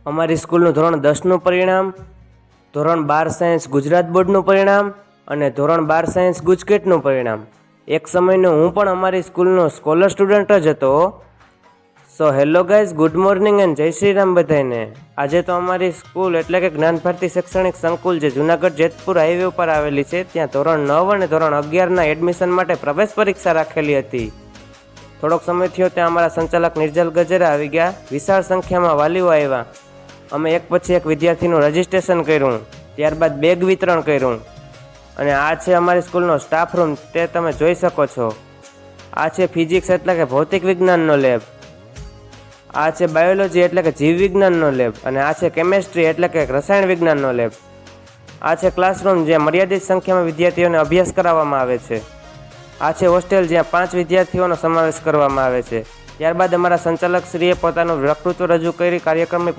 અમારી સ્કૂલનું ધોરણ 10નું પરિણામ, ધોરણ 12 સાયન્સ ગુજરાત બોર્ડનું પરિણામ અને ધોરણ 12 સાયન્સ ગુજકેટનું પરિણામ. એક સમયનો હું પણ અમારી સ્કૂલનો સ્કોલર સ્ટુડન્ટ જ હતો. So hello guys, good morning and જય શ્રી રામ બધાને. આજે તો અમારી સ્કૂલ એટલે કે જ્ઞાન ભારતી શૈક્ષણિક સંકુલ જે જુનાગઢ જેતપુર હાઈવે ઉપર આવેલી છે, ત્યાં ધોરણ 9 અને ધોરણ 11ના એડમિશન માટે પ્રવેશ પરીક્ષા રાખેલી હતી. થોડોક સમય થયો ત્યાં અમારા સંચાલક નિર્જલ ગજેરા આવી ગયા. વિશાળ સંખ્યામાં વાલીઓ આવ્યા. અમે એક પછી એક વિદ્યાર્થીનું રજિસ્ટ્રેશન કર્યું, ત્યારબાદ બેગ વિતરણ કર્યું. અને આ છે અમારી સ્કૂલનો સ્ટાફ રૂમ, તે તમે જોઈ શકો છો. આ છે ફિઝિક્સ એટલે કે ભૌતિક વિજ્ઞાનનો લેબ. આ છે બાયોલોજી એટલે કે જીવ વિજ્ઞાનનો લેબ. અને આ છે કેમેસ્ટ્રી એટલે કે રસાયણ વિજ્ઞાનનો લેબ. આ છે ક્લાસરૂમ જ્યાં મર્યાદિત સંખ્યામાં વિદ્યાર્થીઓને અભ્યાસ કરાવવામાં આવે છે. આ છે હોસ્ટેલ જ્યાં 5 વિદ્યાર્થીઓનો સમાવેશ કરવામાં આવે છે. ત્યારબાદ અમારા સંચાલક શ્રીએ પોતાનું વક્તૃત્વ રજૂ કરી કાર્યક્રમની